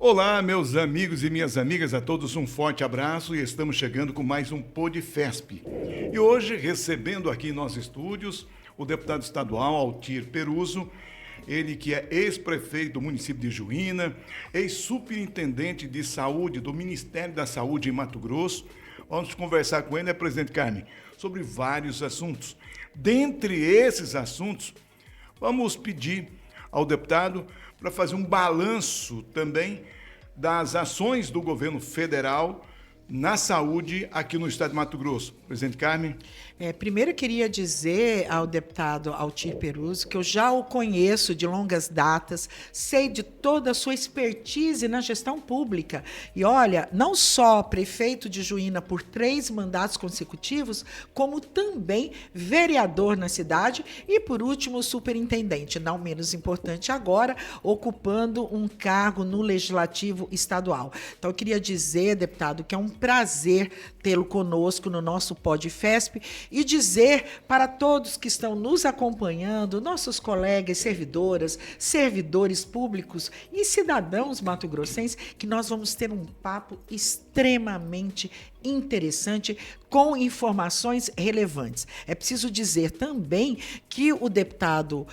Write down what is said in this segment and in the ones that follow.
Olá, meus amigos e minhas amigas, a todos um forte abraço e estamos chegando com mais um Podfesp. E hoje recebendo aqui em nossos estúdios o deputado estadual Altir Peruso, ele que é ex-prefeito do município de Juína, ex-superintendente de saúde do Ministério da Saúde em Mato Grosso. Vamos conversar com ele, né, presidente Carmen, sobre vários assuntos. Dentre esses assuntos, vamos pedir ao deputado para fazer um balanço também das ações do governo federal na saúde aqui no estado de Mato Grosso. Presidente Carmen. Primeiro, eu queria dizer ao deputado Altir Peruso que eu já o conheço de longas datas, sei de toda a sua expertise na gestão pública. E olha, não só prefeito de Juína por 3 mandatos consecutivos, como também vereador na cidade e, por último, superintendente, não menos importante agora, ocupando um cargo no Legislativo Estadual. Então, eu queria dizer, deputado, que é um prazer tê-lo conosco no nosso Podfesp e dizer para todos que estão nos acompanhando, nossos colegas, servidoras, servidores públicos e cidadãos mato-grossenses, que nós vamos ter um papo extremamente interessante com informações relevantes. É preciso dizer também que o deputado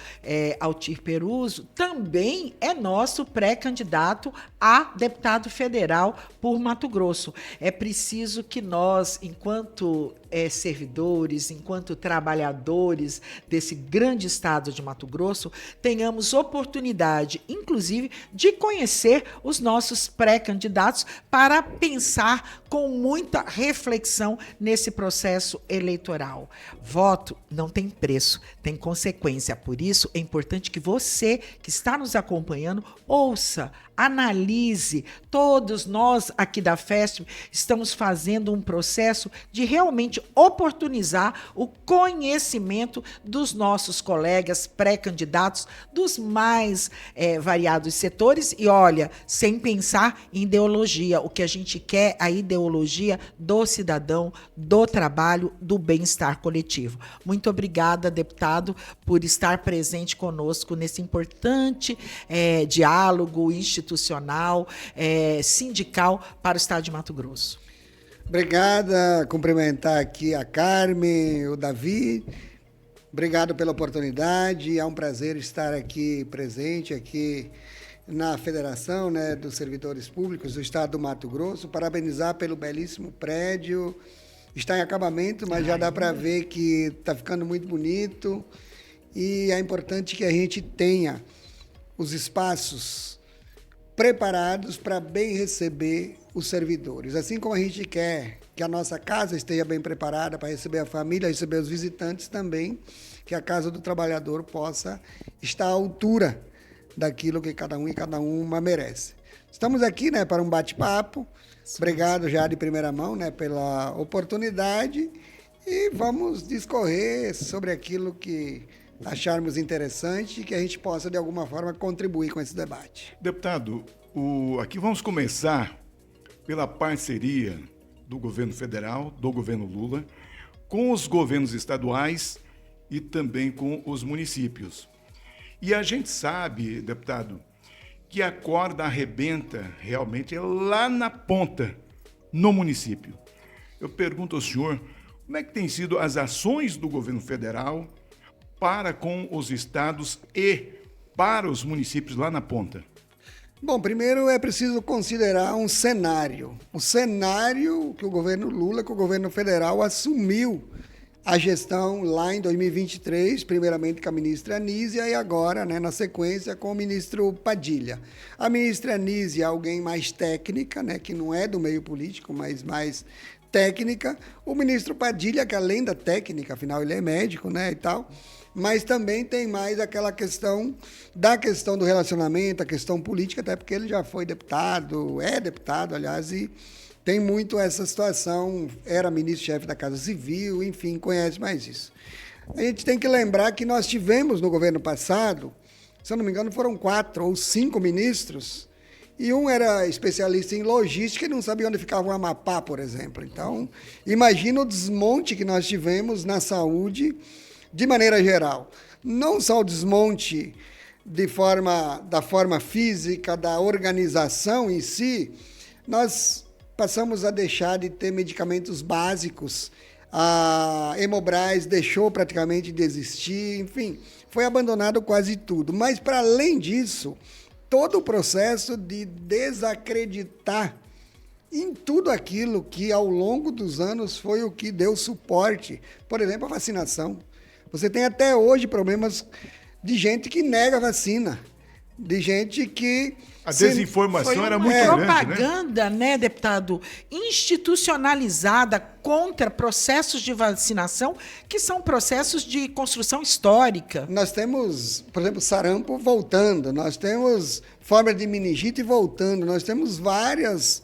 Altir Peruso também é nosso pré-candidato a deputado federal por Mato Grosso. É preciso que nós, enquanto servidores, enquanto trabalhadores desse grande estado de Mato Grosso, tenhamos oportunidade, inclusive, de conhecer os nossos pré-candidatos para pensar com muita reflexão nesse processo eleitoral. Voto não tem preço, tem consequência. Por isso, é importante que você, que está nos acompanhando, ouça, analise. Todos nós aqui da FESP estamos fazendo um processo de realmente oportunizar o conhecimento dos nossos colegas pré-candidatos dos mais variados setores e, olha, sem pensar em ideologia. O que a gente quer é a ideologia do cidadão, do trabalho, do bem-estar coletivo. Muito obrigada, deputado, por estar presente conosco nesse importante diálogo institucional, sindical para o estado de Mato Grosso. Obrigada, cumprimentar aqui a Carmen, o Davi. Obrigado pela oportunidade. É um prazer estar aqui presente aqui na Federação, né, dos Servidores Públicos do Estado do Mato Grosso. Parabenizar pelo belíssimo prédio. Está em acabamento, mas já dá para ver que está ficando muito bonito. E é importante que a gente tenha os espaços preparados para bem receber os servidores. Assim como a gente quer que a nossa casa esteja bem preparada para receber a família, receber os visitantes também, que a Casa do Trabalhador possa estar à altura daquilo que cada um e cada uma merece. Estamos aqui, né, para um bate-papo. Obrigado já de primeira mão, né, pela oportunidade e vamos discorrer sobre aquilo que acharmos interessante e que a gente possa, de alguma forma, contribuir com esse debate. Deputado, aqui vamos começar pela parceria do governo federal, do governo Lula, com os governos estaduais e também com os municípios. E a gente sabe, deputado, que a corda arrebenta realmente lá na ponta, no município. Eu pergunto ao senhor, como é que têm sido as ações do governo federal para com os estados e para os municípios lá na ponta? Bom, primeiro é preciso considerar um cenário. O cenário que o governo Lula, que o governo federal assumiu a gestão lá em 2023, primeiramente com a ministra Anísia e agora, né, na sequência, com o ministro Padilha. A ministra Anísia é alguém mais técnica, né, que não é do meio político, mas mais técnica. O ministro Padilha, que além da técnica, afinal ele é médico, né, e tal, mas também tem mais aquela questão do relacionamento, a questão política, até porque ele já foi deputado, aliás, e tem muito essa situação, era ministro-chefe da Casa Civil, enfim, conhece mais isso. A gente tem que lembrar que nós tivemos no governo passado, se eu não me engano, foram 4 ou 5 ministros, e um era especialista em logística e não sabia onde ficava o Amapá, por exemplo. Então, imagina o desmonte que nós tivemos na saúde de maneira geral. Não só o desmonte da forma física, da organização em si, nós passamos a deixar de ter medicamentos básicos. A Hemobras deixou praticamente de existir, enfim, foi abandonado quase tudo. Mas, para além disso, todo o processo de desacreditar em tudo aquilo que, ao longo dos anos, foi o que deu suporte. Por exemplo, a vacinação. Você tem até hoje problemas de gente que nega a vacina, de gente que... A desinformação era muito grande, né? Propaganda, né, deputado, institucionalizada contra processos de vacinação, que são processos de construção histórica. Nós temos, por exemplo, sarampo voltando, nós temos forma de meningite voltando, nós temos várias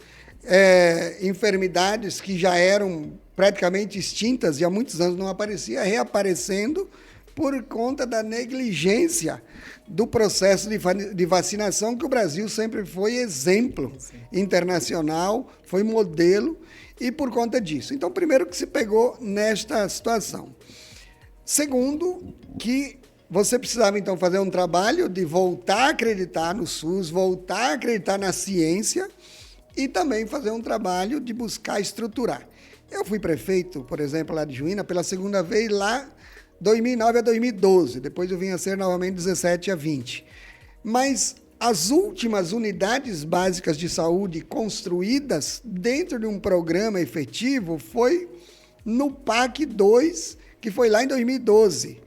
enfermidades que já eram praticamente extintas e há muitos anos não aparecia, reaparecendo por conta da negligência do processo de vacinação, que o Brasil sempre foi exemplo internacional, foi modelo, e por conta disso. Então, primeiro que se pegou nesta situação. Segundo, que você precisava, então, fazer um trabalho de voltar a acreditar no SUS, voltar a acreditar na ciência e também fazer um trabalho de buscar estruturar. Eu fui prefeito, por exemplo, lá de Juína, pela segunda vez lá, 2009 a 2012, depois eu vim a ser novamente 17 a 20. Mas as últimas unidades básicas de saúde construídas dentro de um programa efetivo foi no PAC 2, que foi lá em 2012.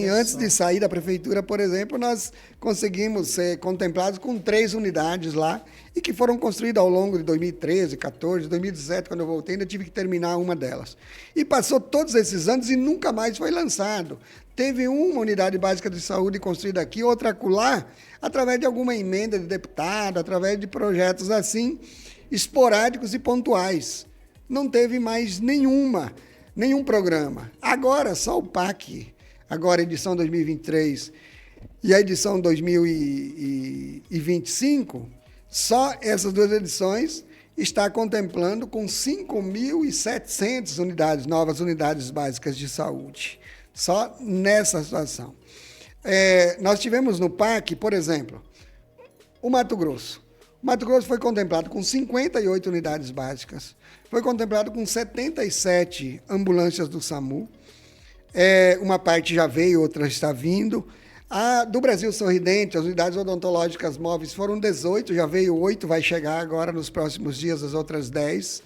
Antes de sair da prefeitura, por exemplo, nós conseguimos ser contemplados com 3 unidades lá e que foram construídas ao longo de 2013, 2014, 2017, quando eu voltei, ainda tive que terminar uma delas. E passou todos esses anos e nunca mais foi lançado. Teve uma unidade básica de saúde construída aqui, outra acolá, através de alguma emenda de deputado, através de projetos assim, esporádicos e pontuais. Não teve mais nenhum programa. Agora, só o PAC, agora a edição 2023 e a edição 2025, só essas 2 edições está contemplando com 5.700 novas unidades básicas de saúde, só nessa situação. Nós tivemos no PAC, por exemplo, o Mato Grosso. O Mato Grosso foi contemplado com 58 unidades básicas, foi contemplado com 77 ambulâncias do SAMU, uma parte já veio, outra está vindo. Do Brasil Sorridente, as unidades odontológicas móveis foram 18, já veio 8, vai chegar agora nos próximos dias as outras 10.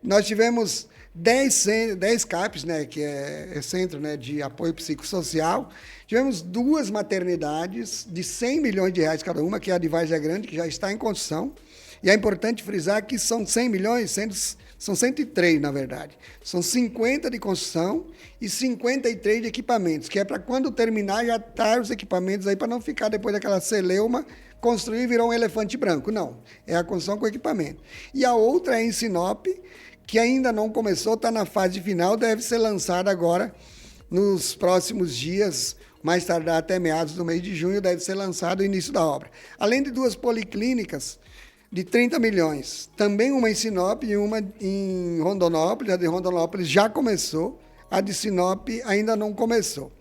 Nós tivemos 10 CAPs, né, que é Centro, né, de Apoio Psicossocial. Tivemos 2 maternidades de 100 milhões de reais cada uma, que é a de Várzea Grande, que já está em construção. E é importante frisar que são 100 milhões, são 103, na verdade. São 50 de construção e 53 de equipamentos, que é para quando terminar já estar os equipamentos aí, para não ficar depois daquela celeuma, construir e virar um elefante branco. Não, é a construção com equipamento. E a outra é em Sinop, que ainda não começou, está na fase final, deve ser lançada agora nos próximos dias, mais tardar até meados do mês de junho, deve ser lançado o início da obra. Além de 2 policlínicas, de 30 milhões. Também uma em Sinop e uma em Rondonópolis. A de Rondonópolis já começou, a de Sinop ainda não começou.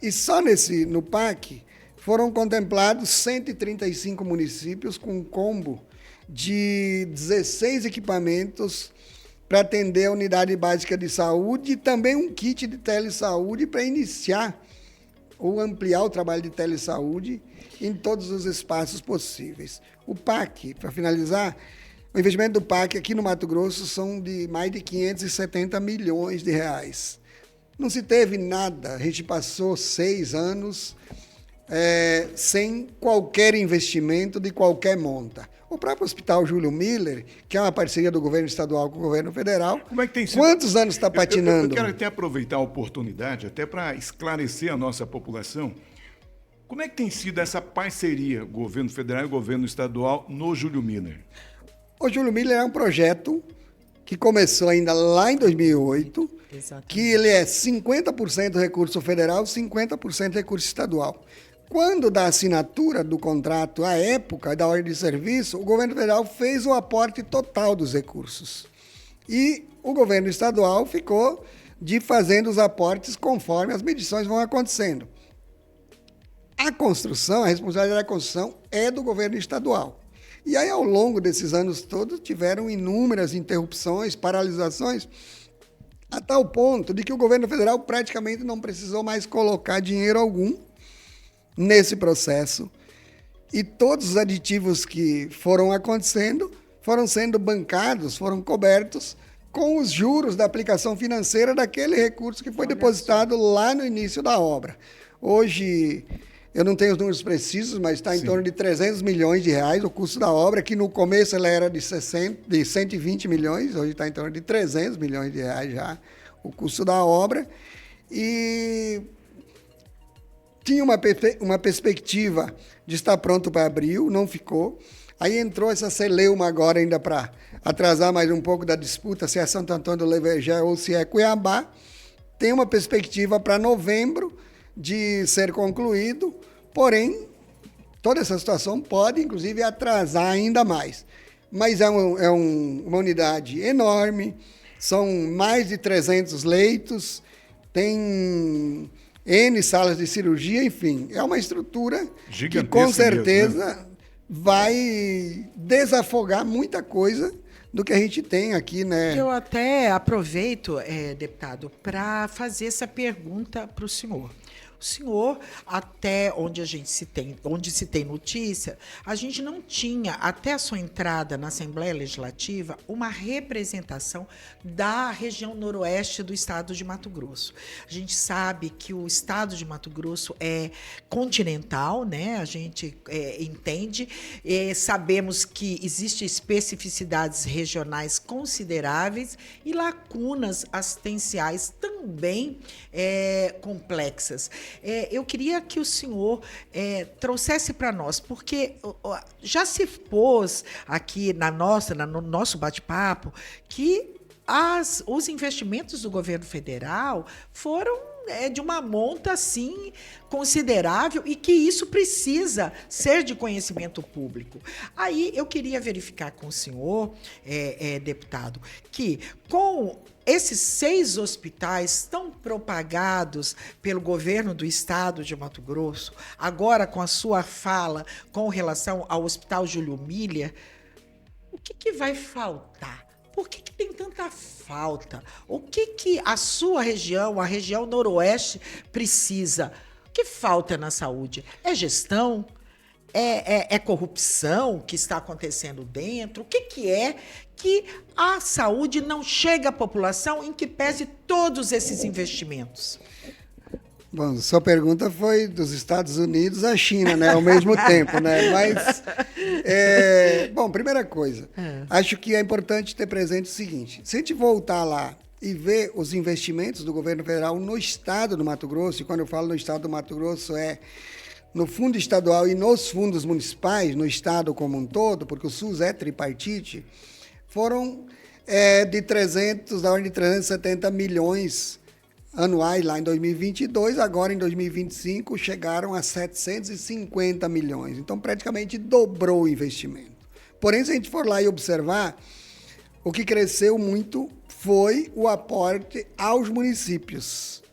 E só no PAC foram contemplados 135 municípios com um combo de 16 equipamentos para atender a unidade básica de saúde e também um kit de telesaúde para iniciar ou ampliar o trabalho de telesaúde em todos os espaços possíveis. O PAC, para finalizar, o investimento do PAC aqui no Mato Grosso são de mais de 570 milhões de reais. Não se teve nada, a gente passou 6 anos sem qualquer investimento de qualquer monta. O próprio Hospital Júlio Miller, que é uma parceria do governo estadual com o governo federal, como é que tem sido? Quantos anos está patinando? Eu quero até aproveitar a oportunidade, até para esclarecer a nossa população, como é que tem sido essa parceria, governo federal e governo estadual, no Júlio Miller? O Júlio Miller é um projeto que começou ainda lá em 2008, exatamente, que ele é 50% recurso federal, 50% recurso estadual. Quando da assinatura do contrato, à época da ordem de serviço, o governo federal fez o aporte total dos recursos. E o governo estadual ficou de fazendo os aportes conforme as medições vão acontecendo. a construção, a responsabilidade da construção é do governo estadual. E aí, ao longo desses anos todos, tiveram inúmeras interrupções, paralisações, a tal ponto de que o governo federal praticamente não precisou mais colocar dinheiro algum nesse processo. E todos os aditivos que foram acontecendo foram sendo bancados, foram cobertos com os juros da aplicação financeira daquele recurso que foi depositado lá no início da obra. Hoje, eu não tenho os números precisos, mas está em torno de 300 milhões de reais o custo da obra, que no começo ela era de 120 milhões, hoje está em torno de 300 milhões de reais já o custo da obra. E tinha uma perspectiva de estar pronto para abril, não ficou. Aí entrou essa celeuma agora ainda para atrasar mais um pouco da disputa, se é Santo Antônio do Levergé ou se é Cuiabá. Tem uma perspectiva para novembro de ser concluído, porém, toda essa situação pode, inclusive, atrasar ainda mais. Mas é uma unidade enorme, são mais de 300 leitos, tem N salas de cirurgia, enfim, é uma estrutura que, com certeza, mesmo, né? Vai desafogar muita coisa do que a gente tem aqui, né? Eu até aproveito, deputado, para fazer essa pergunta para o senhor. O senhor, até onde se tem notícia, a gente não tinha, até a sua entrada na Assembleia Legislativa, uma representação da região noroeste do estado de Mato Grosso. A gente sabe que o estado de Mato Grosso é continental, né? A gente entende, sabemos que existem especificidades regionais consideráveis e lacunas assistenciais também complexas. Eu queria que o senhor trouxesse para nós, porque já se expôs aqui no nosso bate-papo que os investimentos do governo federal foram de uma monta, assim, considerável e que isso precisa ser de conhecimento público. Aí eu queria verificar com o senhor, deputado, que com esses 6 hospitais tão propagados pelo governo do estado de Mato Grosso, agora com a sua fala com relação ao Hospital Júlio Miller, o que vai faltar? Por que tem tanta falta? O que a sua região, a região noroeste, precisa? O que falta na saúde? É gestão? É corrupção que está acontecendo dentro? O que é que a saúde não chega à população em que pese todos esses investimentos? Bom, sua pergunta foi dos Estados Unidos à China, né, ao mesmo tempo, né? Mas, bom, primeira coisa, acho que é importante ter presente o seguinte: se a gente voltar lá e ver os investimentos do governo federal no estado do Mato Grosso, e quando eu falo no estado do Mato Grosso no fundo estadual e nos fundos municipais, no estado como um todo, porque o SUS é tripartite, foram da ordem de 370 milhões anuais lá em 2022, agora em 2025 chegaram a 750 milhões. Então, praticamente dobrou o investimento. Porém, se a gente for lá e observar, o que cresceu muito foi o aporte aos municípios.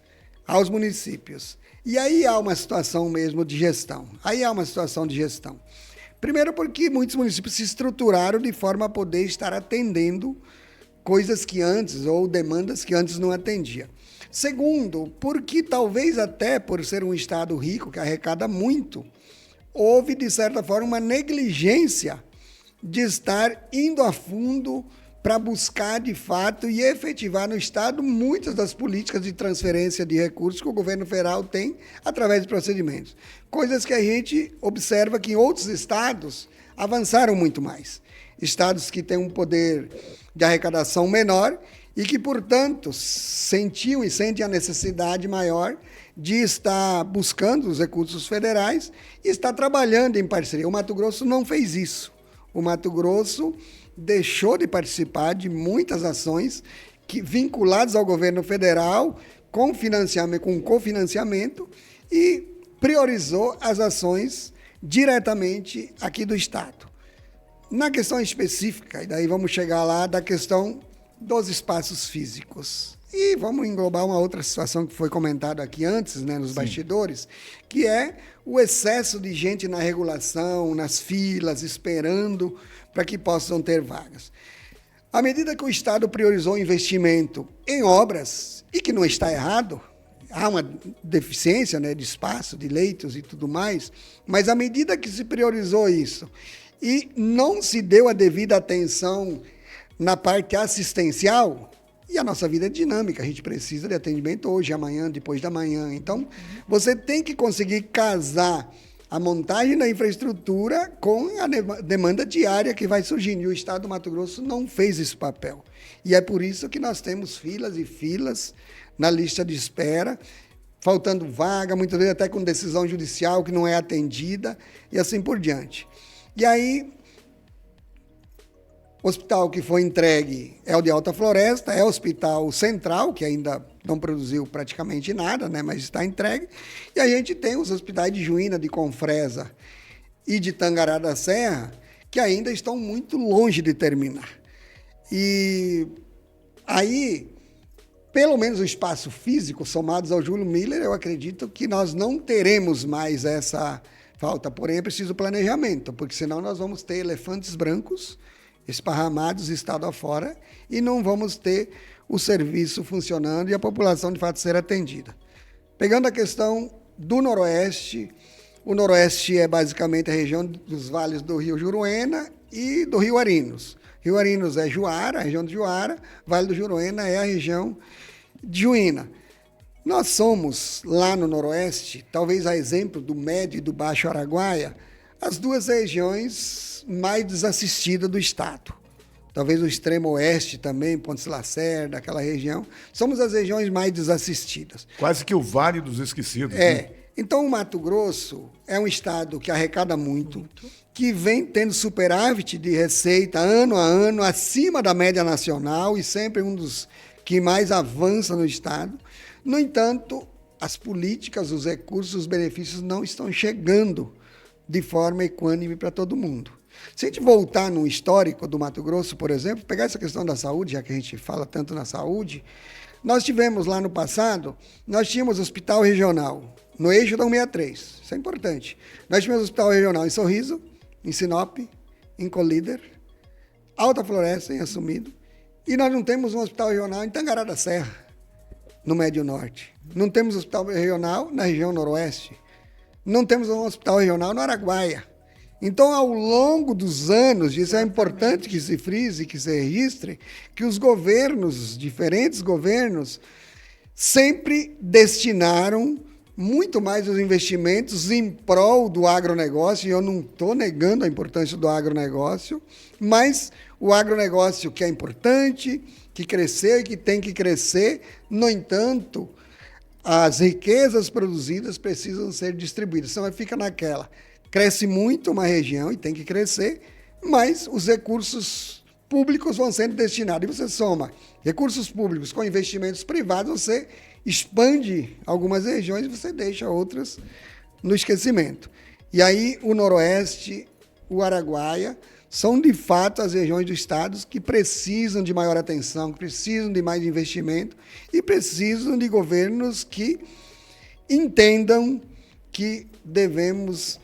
E aí há uma situação mesmo de gestão. Primeiro porque muitos municípios se estruturaram de forma a poder estar atendendo coisas que antes, ou demandas que antes não atendia. Segundo, porque talvez até por ser um estado rico, que arrecada muito, houve, de certa forma, uma negligência de estar indo a fundo para buscar, de fato, e efetivar no estado muitas das políticas de transferência de recursos que o governo federal tem através de procedimentos. Coisas que a gente observa que em outros estados avançaram muito mais. Estados que têm um poder de arrecadação menor e que, portanto, sentiam e sentem a necessidade maior de estar buscando os recursos federais e estar trabalhando em parceria. O Mato Grosso não fez isso. O Mato Grosso deixou de participar de muitas ações vinculadas ao governo federal, com cofinanciamento, e priorizou as ações diretamente aqui do estado. Na questão específica, e daí vamos chegar lá, da questão dos espaços físicos. E vamos englobar uma outra situação que foi comentada aqui antes, né, nos bastidores, que é o excesso de gente na regulação, nas filas, esperando para que possam ter vagas. À medida que o Estado priorizou o investimento em obras, e que não está errado, há uma deficiência, né, de espaço, de leitos e tudo mais, mas à medida que se priorizou isso e não se deu a devida atenção na parte assistencial, e a nossa vida é dinâmica, a gente precisa de atendimento hoje, amanhã, depois da manhã. Então, você tem que conseguir casar a montagem da infraestrutura com a demanda diária que vai surgindo. E o Estado do Mato Grosso não fez esse papel. E é por isso que nós temos filas e filas na lista de espera, faltando vaga, muitas vezes até com decisão judicial que não é atendida, e assim por diante. E aí, o hospital que foi entregue é o de Alta Floresta, é o Hospital Central, que ainda não produziu praticamente nada, né, mas está entregue. E a gente tem os hospitais de Juína, de Confresa e de Tangará da Serra, que ainda estão muito longe de terminar. E aí, pelo menos o espaço físico, somados ao Júlio Miller, eu acredito que nós não teremos mais essa falta. Porém, é preciso planejamento, porque senão nós vamos ter elefantes brancos esparramados estado afora e não vamos ter o serviço funcionando e a população, de fato, ser atendida. Pegando a questão do Noroeste, o Noroeste é basicamente a região dos vales do Rio Juruena e do Rio Arinos. Rio Arinos é Juara, a região de Juara, Vale do Juruena é a região de Juína. Nós somos, lá no Noroeste, talvez a exemplo do Médio e do Baixo Araguaia, as duas regiões mais desassistidas do estado. Talvez o extremo oeste também, Pontes Lacerda, aquela região, somos as regiões mais desassistidas. Quase que o Vale dos Esquecidos. É. Né? Então, o Mato Grosso é um estado que arrecada muito, que vem tendo superávit de receita ano a ano, acima da média nacional e sempre um dos que mais avança no estado. No entanto, as políticas, os recursos, os benefícios não estão chegando de forma equânime para todo mundo. Se a gente voltar no histórico do Mato Grosso, por exemplo, pegar essa questão da saúde, já que a gente fala tanto na saúde, nós tivemos lá no passado, nós tínhamos hospital regional no eixo da 163, isso é importante. Nós tínhamos hospital regional em Sorriso, em Sinop, em Colíder, Alta Floresta, em Assumido, e nós não temos um hospital regional em Tangará da Serra, no Médio Norte. Não temos hospital regional na região Noroeste. Não temos um hospital regional no Araguaia. Então, ao longo dos anos, isso é importante que se frise, que se registre, que os governos, diferentes governos, sempre destinaram muito mais os investimentos em prol do agronegócio, e eu não estou negando a importância do agronegócio, mas o agronegócio que é importante, que cresceu e que tem que crescer, no entanto, as riquezas produzidas precisam ser distribuídas, senão fica naquela. Cresce muito uma região e tem que crescer, mas os recursos públicos vão sendo destinados. E você soma recursos públicos com investimentos privados, você expande algumas regiões e você deixa outras no esquecimento. E aí o Noroeste, o Araguaia, são de fato as regiões do estado que precisam de maior atenção, que precisam de mais investimento e precisam de governos que entendam que devemos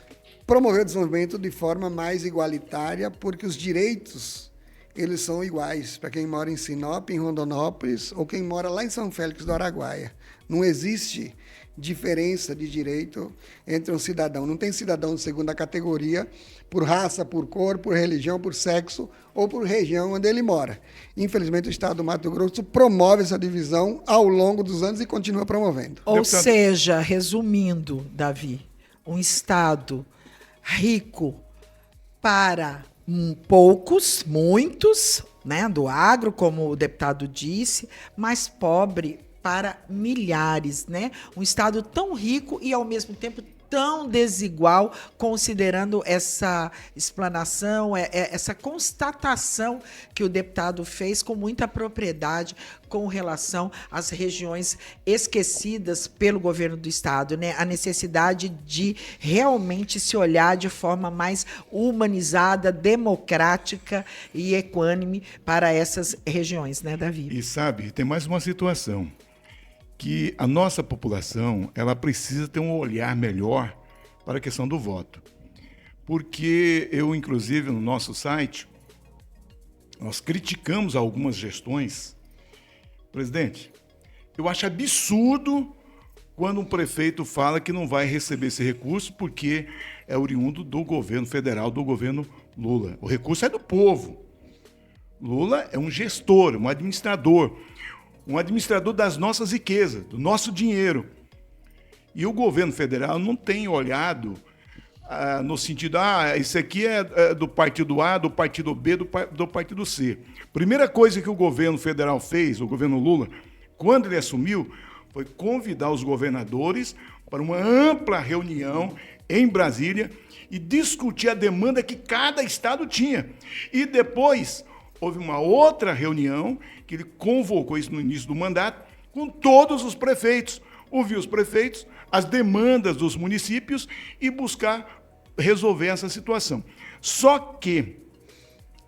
promover o desenvolvimento de forma mais igualitária, porque os direitos, eles são iguais para quem mora em Sinop, em Rondonópolis, ou quem mora lá em São Félix do Araguaia. Não existe diferença de direito entre um cidadão. Não tem cidadão de segunda categoria por raça, por cor, por religião, por sexo ou por região onde ele mora. Infelizmente, o estado do Mato Grosso promove essa divisão ao longo dos anos e continua promovendo. Ou seja, resumindo, Davi, um estado rico para poucos, muitos, né, do agro, como o deputado disse, mas pobre para milhares, né? Um estado tão rico e, ao mesmo tempo, tão desigual, considerando essa explanação, essa constatação que o deputado fez com muita propriedade com relação às regiões esquecidas pelo governo do Estado, né? A necessidade de realmente se olhar de forma mais humanizada, democrática e equânime para essas regiões, né, Davi? E sabe, tem mais uma situação, que a nossa população ela precisa ter um olhar melhor para a questão do voto. Porque eu, inclusive, no nosso site, nós criticamos algumas gestões. Presidente, eu acho absurdo quando um prefeito fala que não vai receber esse recurso porque é oriundo do governo federal, do governo Lula. O recurso é do povo. Lula é um gestor, um administrador das nossas riquezas, do nosso dinheiro. E o governo federal não tem olhado no sentido, isso aqui é do partido A, do partido B, do partido C. Primeira coisa que o governo federal fez, o governo Lula, quando ele assumiu, foi convidar os governadores para uma ampla reunião em Brasília e discutir a demanda que cada estado tinha. E depois houve uma outra reunião que ele convocou isso no início do mandato com todos os prefeitos, ouvir os prefeitos, as demandas dos municípios e buscar resolver essa situação. Só que,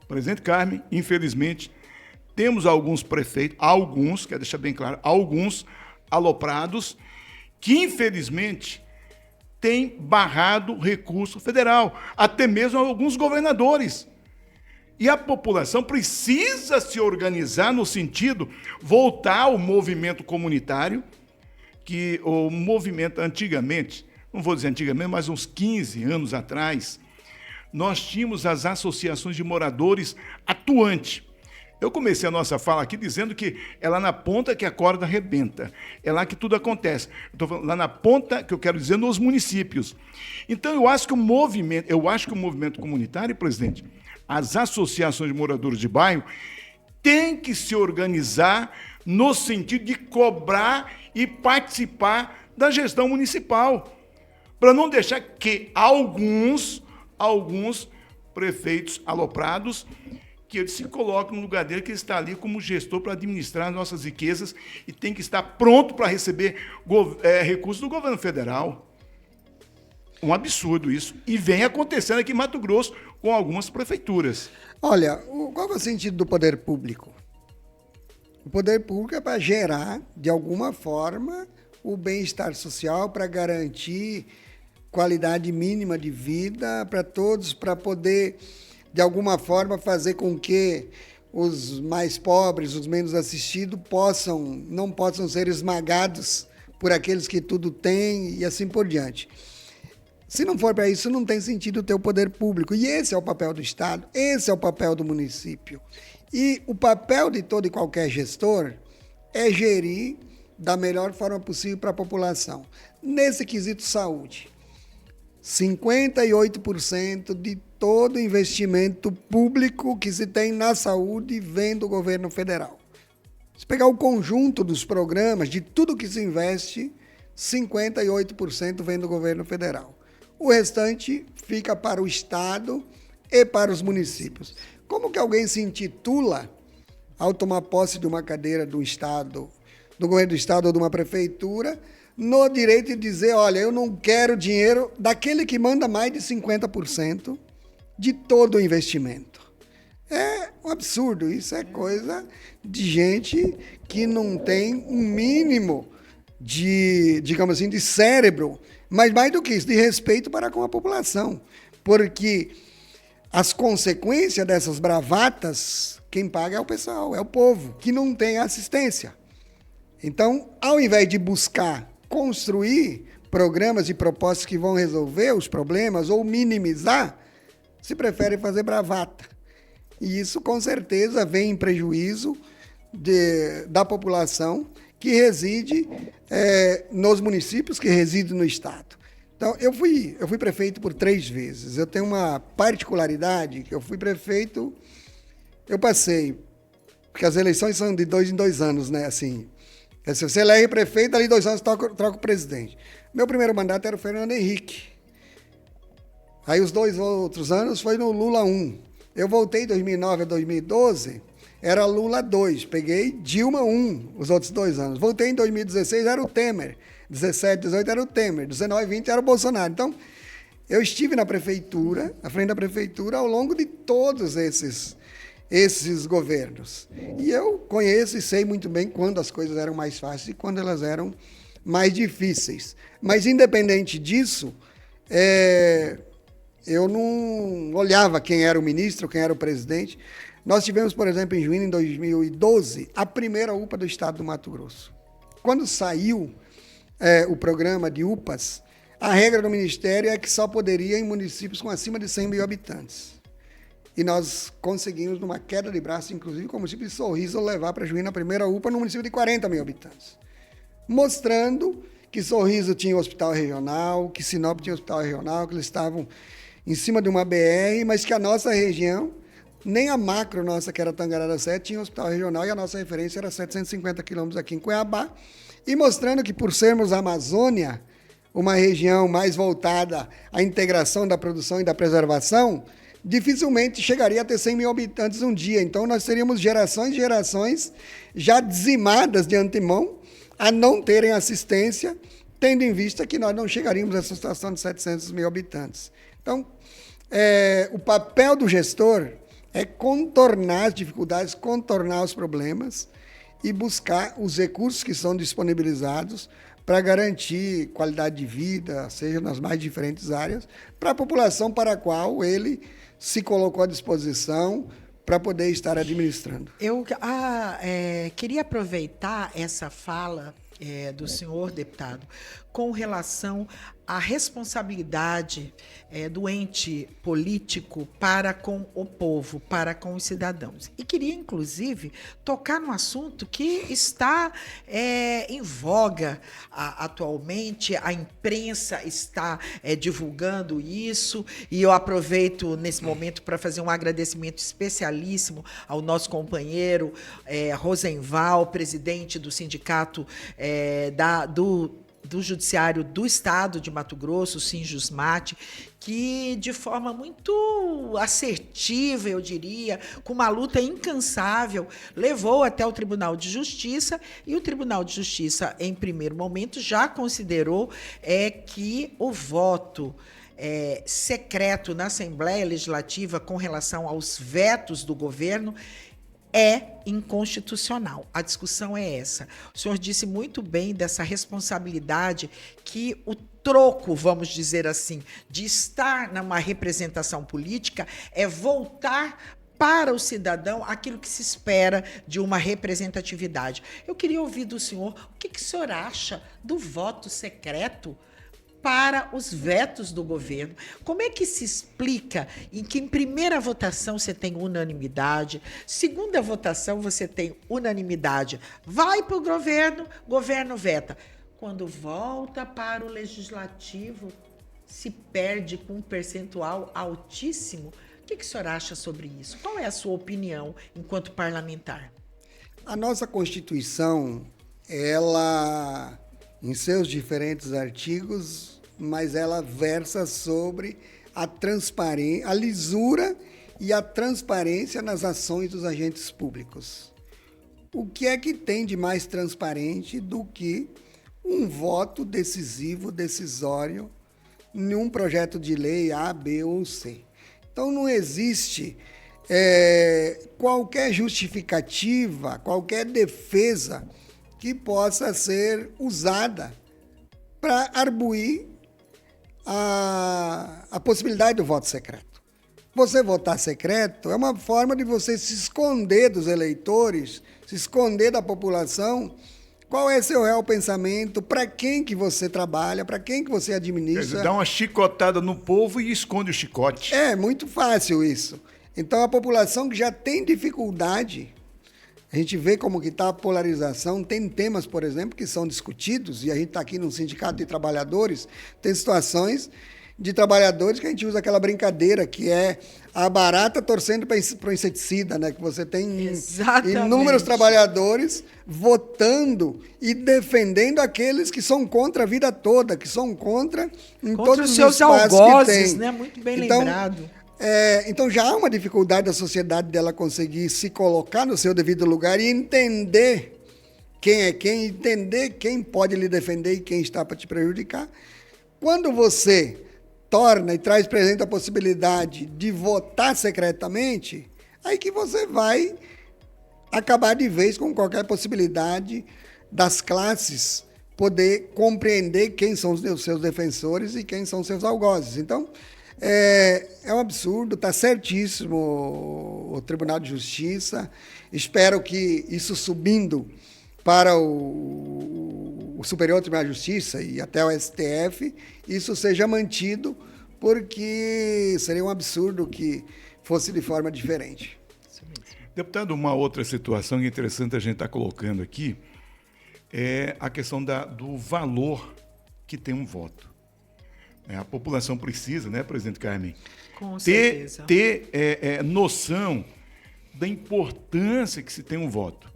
presidente Carmen, infelizmente, temos alguns prefeitos, quero deixar bem claro, alguns aloprados, que infelizmente têm barrado recurso federal, até mesmo alguns governadores. E a população precisa se organizar no sentido voltar ao movimento comunitário, que o movimento antigamente, não vou dizer antigamente, mas uns 15 anos atrás, nós tínhamos as associações de moradores atuantes. Eu comecei a nossa fala aqui dizendo que é lá na ponta que a corda arrebenta, é lá que tudo acontece. Eu estou falando lá na ponta, que eu quero dizer, nos municípios. Então, eu acho que o movimento comunitário, presidente, as associações de moradores de bairro, têm que se organizar no sentido de cobrar e participar da gestão municipal, para não deixar que alguns prefeitos aloprados, que eles se colocam no lugar dele, que ele está ali como gestor para administrar as nossas riquezas e tem que estar pronto para receber recursos do governo federal. Um absurdo isso. E vem acontecendo aqui em Mato Grosso com algumas prefeituras. Olha, qual é o sentido do poder público? O poder público é para gerar, de alguma forma, o bem-estar social, para garantir qualidade mínima de vida para todos, para poder, de alguma forma, fazer com que os mais pobres, os menos assistidos, não possam ser esmagados por aqueles que tudo têm e assim por diante. Se não for para isso, não tem sentido ter o poder público. E esse é o papel do Estado, esse é o papel do município. E o papel de todo e qualquer gestor é gerir da melhor forma possível para a população. Nesse quesito saúde, 58% de todo investimento público que se tem na saúde vem do governo federal. Se pegar o conjunto dos programas, de tudo que se investe, 58% vem do governo federal. O restante fica para o Estado e para os municípios. Como que alguém se intitula, ao tomar posse de uma cadeira do Estado, do governo do Estado ou de uma prefeitura, no direito de dizer, olha, eu não quero dinheiro daquele que manda mais de 50% de todo o investimento? É um absurdo, isso é coisa de gente que não tem um mínimo de, digamos assim, de cérebro, mas mais do que isso, de respeito para com a população. Porque as consequências dessas bravatas, quem paga é o pessoal, é o povo, que não tem assistência. Então, ao invés de buscar construir programas e propostas que vão resolver os problemas ou minimizar, se prefere fazer bravata. E isso, com certeza, vem em prejuízo da população que reside nos municípios, que reside no Estado. Então, eu fui prefeito por 3 vezes. Eu tenho uma particularidade, que eu fui prefeito, eu passei, porque as eleições são de 2 em 2 anos, né? Assim, Se você elege prefeito, dali 2 anos troca o presidente. Meu primeiro mandato era o Fernando Henrique. Aí os 2 outros anos foi no Lula 1. Eu voltei de 2009 a 2012, era Lula 2. Peguei Dilma 1 os outros 2 anos. Voltei em 2016, era o Temer. 17, 18 era o Temer. 19, 20 era o Bolsonaro. Então, eu estive na prefeitura, à frente da prefeitura, ao longo de todos esses governos. E eu conheço e sei muito bem quando as coisas eram mais fáceis e quando elas eram mais difíceis. Mas, independente disso, eu não olhava quem era o ministro, quem era o presidente. Nós tivemos, por exemplo, em Juína, em 2012, a primeira UPA do estado do Mato Grosso. Quando saiu o programa de UPAs, a regra do Ministério é que só poderia em municípios com acima de 100 mil habitantes. E nós conseguimos, numa queda de braço, inclusive com o município de Sorriso, levar para Juína a primeira UPA no município de 40 mil habitantes. Mostrando que Sorriso tinha um hospital regional, que Sinop tinha um hospital regional, que eles estavam em cima de uma BR, mas que a nossa região, nem a macro nossa, que era Tangará da Serra, tinha um hospital regional e a nossa referência era 750 quilômetros aqui em Cuiabá. E mostrando que, por sermos a Amazônia, uma região mais voltada à integração da produção e da preservação, dificilmente chegaria a ter 100 mil habitantes um dia. Então, nós teríamos gerações e gerações já dizimadas de antemão a não terem assistência, tendo em vista que nós não chegaríamos a essa situação de 700 mil habitantes. Então, o papel do gestor é contornar as dificuldades, contornar os problemas e buscar os recursos que são disponibilizados para garantir qualidade de vida, seja nas mais diferentes áreas, para a população para a qual ele se colocou à disposição para poder estar administrando. Eu queria aproveitar essa fala do senhor deputado com relação à responsabilidade do ente político para com o povo, para com os cidadãos. E queria, inclusive, tocar no assunto que está em voga atualmente, a imprensa está divulgando isso, e eu aproveito nesse momento para fazer um agradecimento especialíssimo ao nosso companheiro Rosenval, presidente do sindicato do Judiciário do Estado de Mato Grosso, o Sinjusmate, que de forma muito assertiva, eu diria, com uma luta incansável, levou até o Tribunal de Justiça, e o Tribunal de Justiça, em primeiro momento, já considerou que o voto secreto na Assembleia Legislativa com relação aos vetos do governo é inconstitucional. A discussão é essa. O senhor disse muito bem dessa responsabilidade que o troco, vamos dizer assim, de estar numa representação política é voltar para o cidadão aquilo que se espera de uma representatividade. Eu queria ouvir do senhor o que o senhor acha do voto secreto para os vetos do governo. Como é que se explica em que em primeira votação você tem unanimidade, segunda votação você tem unanimidade, vai para o governo veta. Quando volta para o legislativo, se perde com um percentual altíssimo. O que o senhor acha sobre isso? Qual é a sua opinião enquanto parlamentar? A nossa Constituição, ela, em seus diferentes artigos, mas ela versa sobre a transparência, a lisura e a transparência nas ações dos agentes públicos. O que é que tem de mais transparente do que um voto decisivo, decisório, em um projeto de lei A, B ou C? Então, não existe qualquer justificativa, qualquer defesa que possa ser usada para arbuir a possibilidade do voto secreto. Você votar secreto é uma forma de você se esconder dos eleitores, se esconder da população. Qual é seu real pensamento? Para quem que você trabalha? Para quem que você administra? Quer dizer, dá uma chicotada no povo e esconde o chicote. É muito fácil isso. Então, a população que já tem dificuldade, a gente vê como que está a polarização, tem temas, por exemplo, que são discutidos, e a gente está aqui num sindicato de trabalhadores, tem situações de trabalhadores que a gente usa aquela brincadeira que é a barata torcendo para o inseticida, né? Que você tem inúmeros trabalhadores votando e defendendo aqueles que são contra a vida toda, que são contra todos os seus algozes, né? Muito bem lembrado. Então já há uma dificuldade da sociedade dela conseguir se colocar no seu devido lugar e entender quem é quem, entender quem pode lhe defender e quem está para te prejudicar. Quando você torna e traz presente a possibilidade de votar secretamente, aí que você vai acabar de vez com qualquer possibilidade das classes poder compreender quem são os seus defensores e quem são os seus algozes. Então, é um absurdo, está certíssimo o Tribunal de Justiça. Espero que isso subindo para o Superior Tribunal de Justiça e até o STF, isso seja mantido, porque seria um absurdo que fosse de forma diferente. Deputado, uma outra situação interessante a gente está colocando aqui é a questão do valor que tem um voto. A população precisa, né, presidente Carmen? Com certeza. Ter noção da importância que se tem um voto.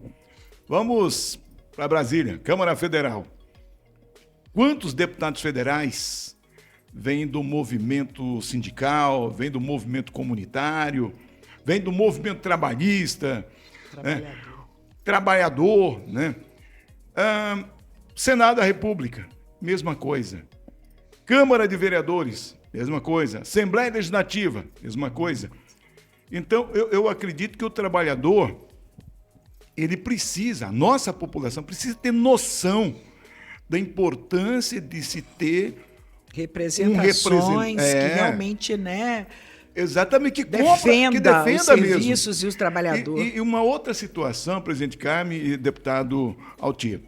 Vamos para Brasília, Câmara Federal. Quantos deputados federais vêm do movimento sindical, vêm do movimento comunitário, vêm do movimento trabalhista, trabalhador, né? Senado da República, mesma coisa. Câmara de Vereadores, mesma coisa. Assembleia Legislativa, mesma coisa. Então, eu acredito que o trabalhador, ele precisa, a nossa população precisa ter noção da importância de se ter representações que realmente, né, exatamente, que defenda os serviços mesmo. E os trabalhadores. E uma outra situação, presidente Carmen e deputado Altir,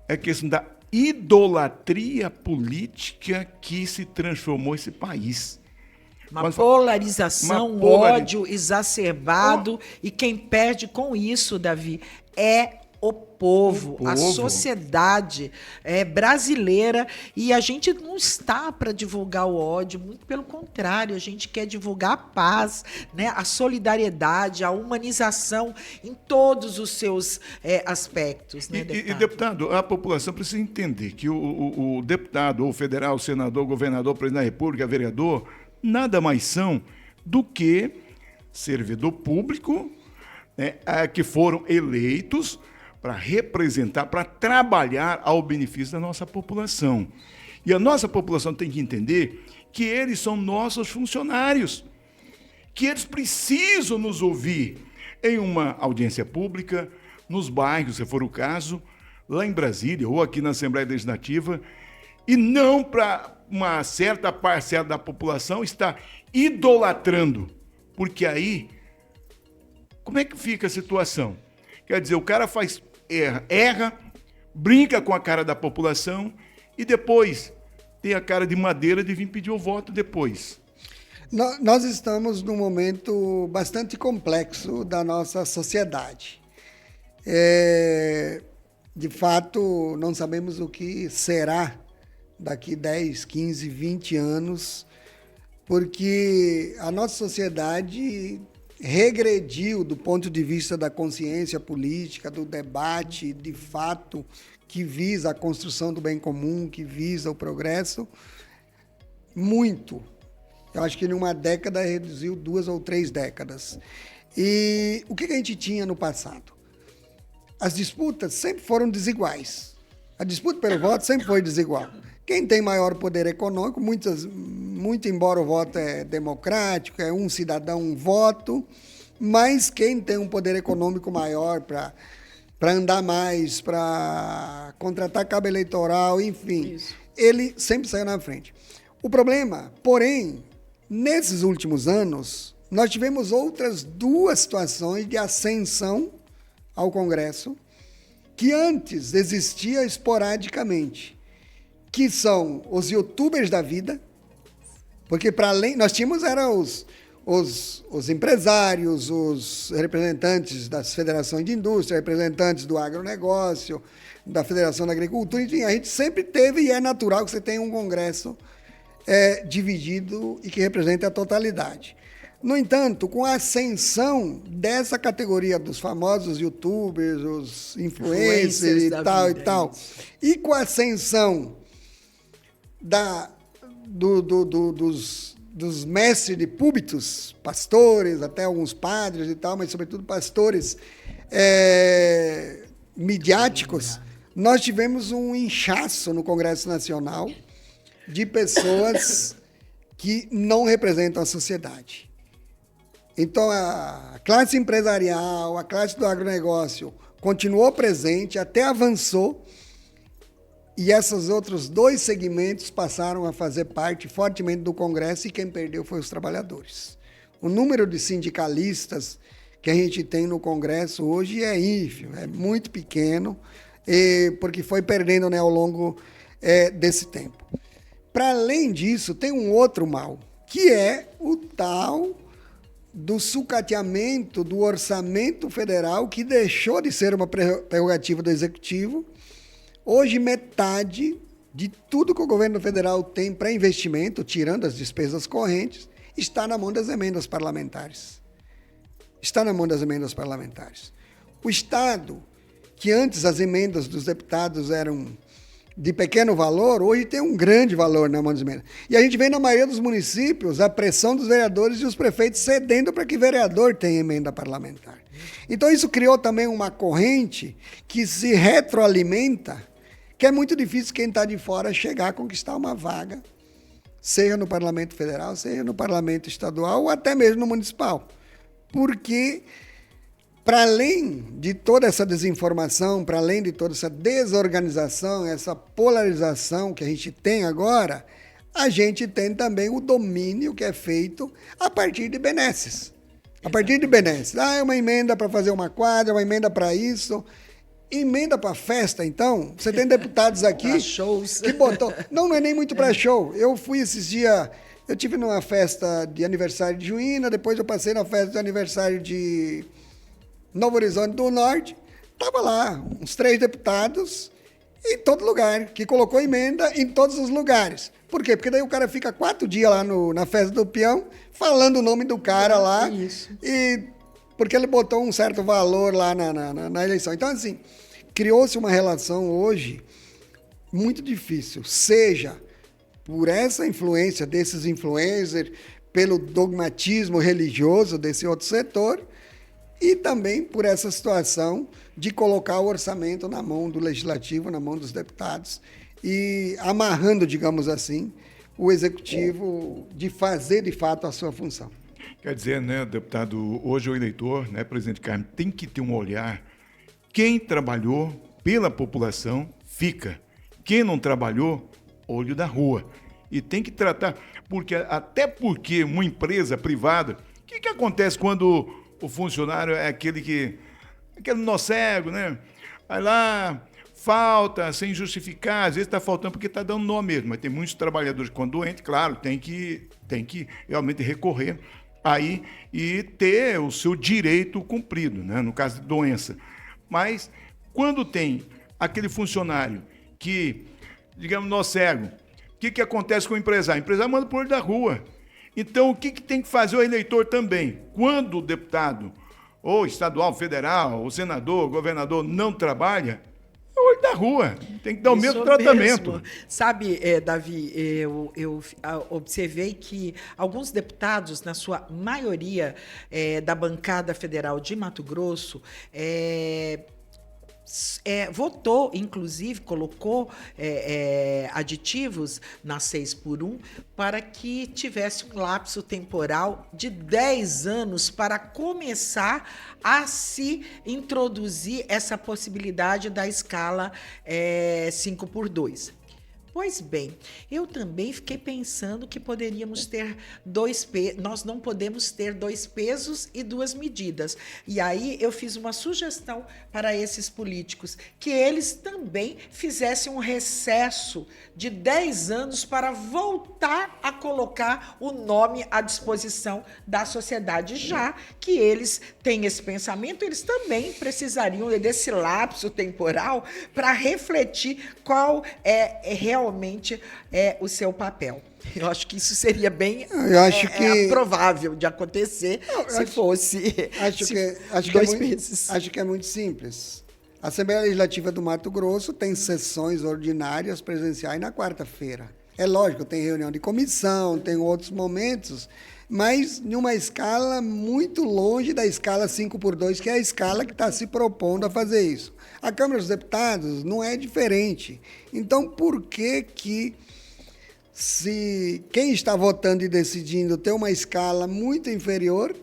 é a questão da idolatria política que se transformou esse país. Uma polarização, ódio exacerbado, e quem perde com isso, Davi, é o povo, a sociedade brasileira, e a gente não está para divulgar o ódio, muito pelo contrário, a gente quer divulgar a paz, né, a solidariedade, a humanização em todos os seus aspectos. Né, deputado? E, deputado, a população precisa entender que o deputado, ou federal, senador, governador, presidente da República, vereador, nada mais são do que servidor público, né, que foram eleitos para representar, para trabalhar ao benefício da nossa população. E a nossa população tem que entender que eles são nossos funcionários, que eles precisam nos ouvir em uma audiência pública, nos bairros, se for o caso, lá em Brasília ou aqui na Assembleia Legislativa, e não para uma certa parcela da população estar idolatrando, porque aí, como é que fica a situação? Quer dizer, o cara erra, brinca com a cara da população e depois tem a cara de madeira de vir pedir o voto depois. Nós estamos num momento bastante complexo da nossa sociedade. De fato, não sabemos o que será daqui 10, 15, 20 anos, porque a nossa sociedade regrediu do ponto de vista da consciência política, do debate de fato que visa a construção do bem comum, que visa o progresso, muito. Eu acho que em uma década reduziu 2 ou 3 décadas. E o que a gente tinha no passado? As disputas sempre foram desiguais. A disputa pelo voto sempre foi desigual. Quem tem maior poder econômico, muito embora o voto é democrático, é um cidadão, um voto, mas quem tem um poder econômico maior para andar mais, para contratar cabo eleitoral, enfim, ele sempre saiu na frente. O problema, porém, nesses últimos anos, nós tivemos outras 2 situações de ascensão ao Congresso, que antes existia esporadicamente, que são os youtubers da vida, porque para além, nós tínhamos os empresários, os representantes das federações de indústria, representantes do agronegócio, da Federação da Agricultura, enfim, a gente sempre teve, e é natural que você tenha um congresso dividido e que represente a totalidade. No entanto, com a ascensão dessa categoria dos famosos youtubers, os influencers e tal, e com a ascensão dos mestres de púlpitos, pastores, até alguns padres e tal, mas sobretudo pastores midiáticos, nós tivemos um inchaço no Congresso Nacional de pessoas que não representam a sociedade. Então, a classe empresarial, a classe do agronegócio continuou presente, até avançou, e esses outros dois segmentos passaram a fazer parte fortemente do Congresso, e quem perdeu foi os trabalhadores. O número de sindicalistas que a gente tem no Congresso hoje é ínfimo, é muito pequeno, porque foi perdendo, né, ao longo desse tempo. Para além disso, tem um outro mal, que é o tal do sucateamento do orçamento federal, que deixou de ser uma prerrogativa do Executivo. Hoje, metade de tudo que o governo federal tem para investimento, tirando as despesas correntes, está na mão das emendas parlamentares. Está na mão das emendas parlamentares. O Estado, que antes as emendas dos deputados eram de pequeno valor, hoje tem um grande valor na mão das emendas. E a gente vê na maioria dos municípios a pressão dos vereadores e os prefeitos cedendo para que vereador tenha emenda parlamentar. Então isso criou também uma corrente que se retroalimenta, que é muito difícil quem está de fora chegar a conquistar uma vaga, seja no Parlamento Federal, seja no Parlamento Estadual ou até mesmo no Municipal. Porque, para além de toda essa desinformação, para além de toda essa desorganização, essa polarização que a gente tem agora, a gente tem também o domínio que é feito a partir de benesses. A partir de benesses. É uma emenda para fazer uma quadra, uma emenda para isso. Emenda para festa, então. Você tem deputados aqui que botou... Não é nem muito para show. Eu fui esses dias... Eu tive numa festa de aniversário de Juína, depois eu passei na festa de aniversário de Novo Horizonte do Norte. Estava lá, uns 3 deputados em todo lugar, que colocou emenda em todos os lugares. Por quê? Porque daí o cara fica 4 dias lá na festa do peão, falando o nome do cara lá. Isso. E porque ele botou um certo valor lá na eleição. Então, assim, criou-se uma relação hoje muito difícil, seja por essa influência desses influencers, pelo dogmatismo religioso desse outro setor, e também por essa situação de colocar o orçamento na mão do Legislativo, na mão dos deputados, e amarrando, digamos assim, o Executivo de fazer, de fato, a sua função. Quer dizer, né, deputado, hoje o eleitor, né, presidente Carme, tem que ter um olhar. Quem trabalhou pela população, fica. Quem não trabalhou, olho da rua. E tem que tratar, até porque uma empresa privada, o que acontece quando o funcionário é aquele nó cego, né? Vai lá, falta sem justificar, às vezes está faltando porque está dando nó mesmo, mas tem muitos trabalhadores que, quando doentes, claro, tem que realmente recorrer aí e ter o seu direito cumprido, né? No caso de doença. Mas quando tem aquele funcionário que, digamos, nó cego, o que acontece com o empresário? O empresário manda para o olho da rua. Então, o que tem que fazer o eleitor também? Quando o deputado, ou estadual, federal, ou senador, governador, não trabalha, é o olho da rua. Tem que dar o mesmo tratamento. Mesmo. Sabe, Davi, eu observei que alguns deputados, na sua maioria da bancada federal de Mato Grosso, votou, inclusive, colocou aditivos na 6x1 para que tivesse um lapso temporal de 10 anos para começar a se introduzir essa possibilidade da escala 5x2. Pois bem, eu também fiquei pensando que poderíamos ter nós não podemos ter 2 pesos e 2 medidas. E aí eu fiz uma sugestão para esses políticos, que eles também fizessem um recesso de 10 anos para voltar a colocar o nome à disposição da sociedade. Já que eles têm esse pensamento, eles também precisariam desse lapso temporal para refletir qual é realmente realmente é o seu papel. Eu acho que isso seria bem provável de acontecer se fosse dois meses. Acho que é muito simples. A Assembleia Legislativa do Mato Grosso tem sessões ordinárias presenciais na quarta-feira. É lógico, tem reunião de comissão, tem outros momentos, mas em uma escala muito longe da escala 5x2, que é a escala que está se propondo a fazer isso. A Câmara dos Deputados não é diferente. Então, por que se quem está votando e decidindo ter uma escala muito inferior,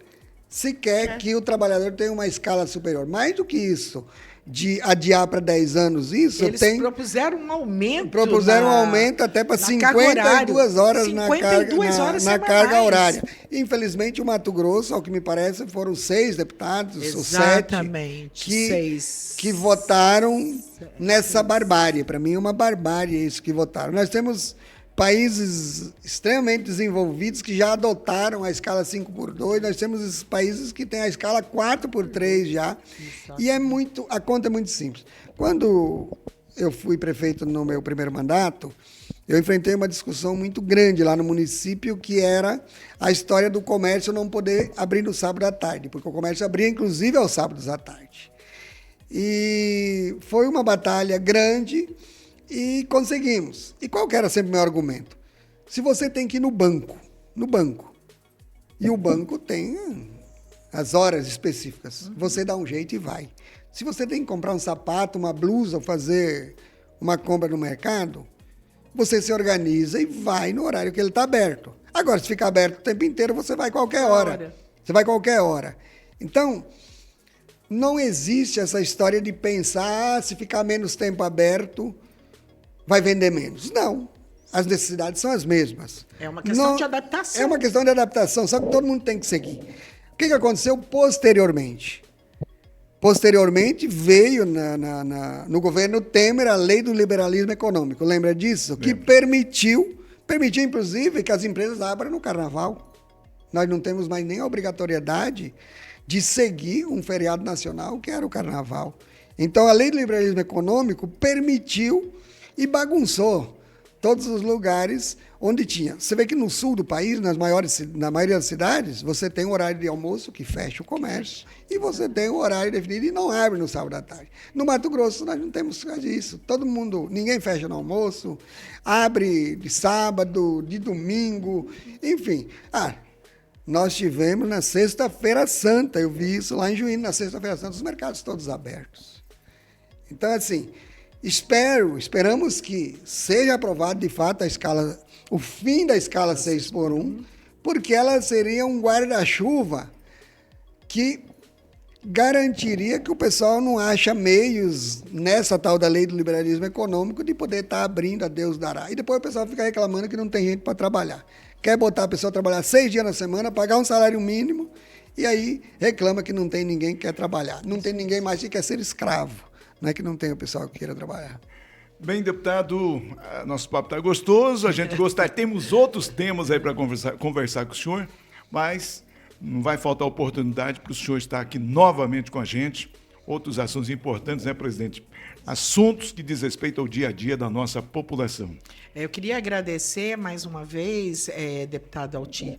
se quer que o trabalhador tenha uma escala superior? Mais do que isso, de adiar para 10 anos isso, eles propuseram um aumento. Propuseram um aumento até para 52 horas na carga horária. Infelizmente, o Mato Grosso, ao que me parece, foram 6 deputados, exatamente, ou 7, que votaram nessa barbárie. Para mim, é uma barbárie isso que votaram. Nós temos países extremamente desenvolvidos que já adotaram a escala 5x2, nós temos esses países que têm a escala 4x3 já, e a conta é muito simples. Quando eu fui prefeito no meu primeiro mandato, eu enfrentei uma discussão muito grande lá no município, que era a história do comércio não poder abrir no sábado à tarde, porque o comércio abria inclusive aos sábados à tarde. E foi uma batalha grande, e conseguimos. E qual que era sempre o meu argumento? Se você tem que ir no banco, e o banco tem as horas específicas, você dá um jeito e vai. Se você tem que comprar um sapato, uma blusa, ou fazer uma compra no mercado, você se organiza e vai no horário que ele está aberto. Agora, se ficar aberto o tempo inteiro, você vai qualquer hora. Você vai qualquer hora. Então, não existe essa história de pensar, se ficar menos tempo aberto, vai vender menos. Não. As necessidades são as mesmas. É uma questão de adaptação. É uma questão de adaptação, só que todo mundo tem que seguir. O que aconteceu posteriormente? Posteriormente veio no governo Temer a lei do liberalismo econômico. Lembra disso? Que permitiu inclusive que as empresas abram no carnaval. Nós não temos mais nem a obrigatoriedade de seguir um feriado nacional, que era o carnaval. Então a lei do liberalismo econômico permitiu e bagunçou todos os lugares onde tinha. Você vê que no sul do país, na maioria das cidades, você tem um horário de almoço que fecha o comércio e você tem um horário definido e não abre no sábado à tarde. No Mato Grosso, nós não temos isso. Ninguém fecha no almoço, abre de sábado, de domingo, enfim. Nós tivemos na Sexta-feira Santa, eu vi isso lá em Juína, na Sexta-feira Santa, os mercados todos abertos. Então, assim, esperamos que seja aprovado de fato o fim da escala 6x1, porque ela seria um guarda-chuva que garantiria que o pessoal não acha meios, nessa tal da lei do liberalismo econômico, de poder estar abrindo a Deus dará. E depois o pessoal fica reclamando que não tem gente para trabalhar. Quer botar a pessoa a trabalhar 6 dias na semana, pagar um salário mínimo, e aí reclama que não tem ninguém que quer trabalhar. Não tem ninguém mais que quer ser escravo. Não é que não tem o pessoal que queira trabalhar. Bem, deputado, nosso papo está gostoso, a gente gostaria. Temos outros temas aí para conversar com o senhor, mas não vai faltar oportunidade para o senhor estar aqui novamente com a gente. Outros assuntos importantes, né, presidente? Assuntos que diz respeito ao dia a dia da nossa população. Eu queria agradecer mais uma vez, deputado Altir,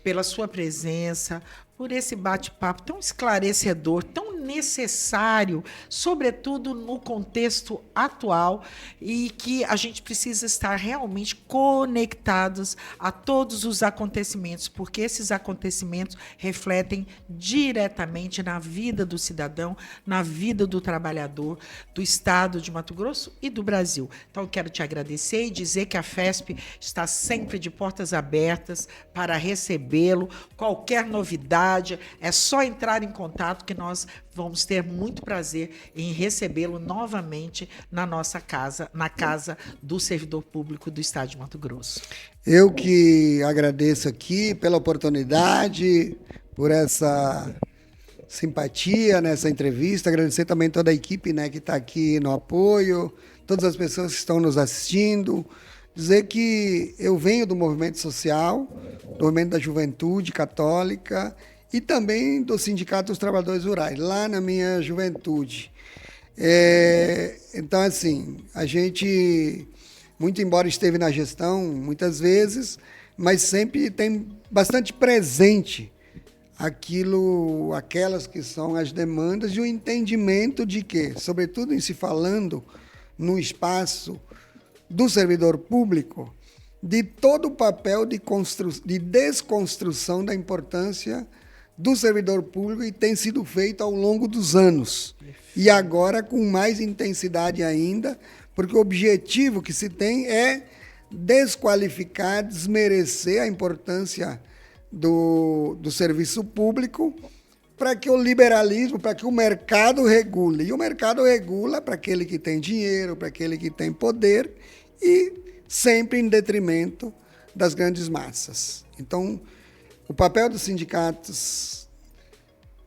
pela sua presença, por esse bate-papo tão esclarecedor, tão necessário, sobretudo no contexto atual, e que a gente precisa estar realmente conectados a todos os acontecimentos, porque esses acontecimentos refletem diretamente na vida do cidadão, na vida do trabalhador, do Estado de Mato Grosso e do Brasil. Então, eu quero te agradecer e dizer que a FESP está sempre de portas abertas para recebê-lo. Qualquer novidade, é só entrar em contato que nós vamos ter muito prazer em recebê-lo novamente na nossa casa, na casa do servidor público do Estado de Mato Grosso. Eu que agradeço aqui pela oportunidade, por essa simpatia nessa entrevista, agradecer também toda a equipe, né, que está aqui no apoio, todas as pessoas que estão nos assistindo, dizer que eu venho do movimento social, do movimento da juventude católica e também do Sindicato dos Trabalhadores Rurais, lá na minha juventude. Então, assim, a gente muito embora esteve na gestão muitas vezes, mas sempre tem bastante presente aquelas que são as demandas e o entendimento de que, sobretudo em se falando no espaço do servidor público, de todo o papel de desconstrução da importância do servidor público, e tem sido feito ao longo dos anos. E agora com mais intensidade ainda, porque o objetivo que se tem é desqualificar, desmerecer a importância do serviço público, para que o liberalismo, para que o mercado regule. E o mercado regula para aquele que tem dinheiro, para aquele que tem poder, e sempre em detrimento das grandes massas. Então, o papel dos sindicatos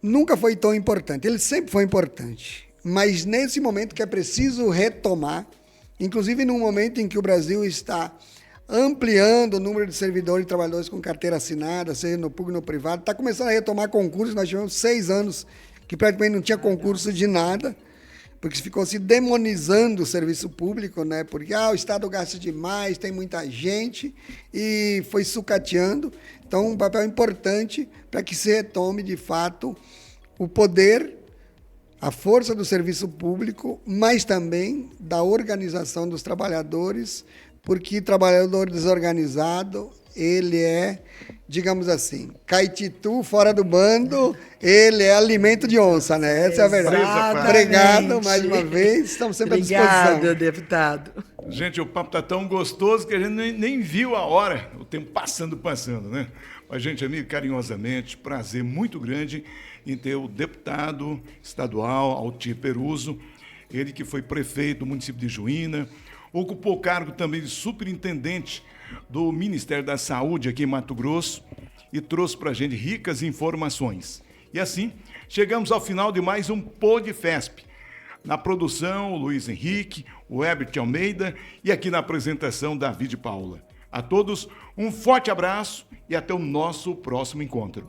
nunca foi tão importante. Ele sempre foi importante, mas nesse momento que é preciso retomar, inclusive num momento em que o Brasil está ampliando o número de servidores e trabalhadores com carteira assinada, seja no público ou no privado, está começando a retomar concursos. Nós tivemos 6 anos que praticamente não tinha concurso de nada, porque ficou se demonizando o serviço público, né? Porque o Estado gasta demais, tem muita gente, e foi sucateando. Então, um papel importante para que se retome, de fato, o poder, a força do serviço público, mas também da organização dos trabalhadores, porque trabalhador desorganizado, ele é, digamos assim, caititu fora do bando, ele é alimento de onça, né? Essa é a verdade. Exatamente. Obrigado mais uma vez, estamos sempre à disposição. Obrigada, deputado. Gente, o papo está tão gostoso que a gente nem viu a hora, o tempo passando, né? Mas, gente, amigo, carinhosamente, prazer muito grande em ter o deputado estadual Altir Peruso, ele que foi prefeito do município de Juína, ocupou o cargo também de superintendente do Ministério da Saúde aqui em Mato Grosso e trouxe para a gente ricas informações. E assim, chegamos ao final de mais um PodFesp. Na produção, o Luiz Henrique, o Herbert Almeida e aqui na apresentação, David Paula. A todos, um forte abraço e até o nosso próximo encontro.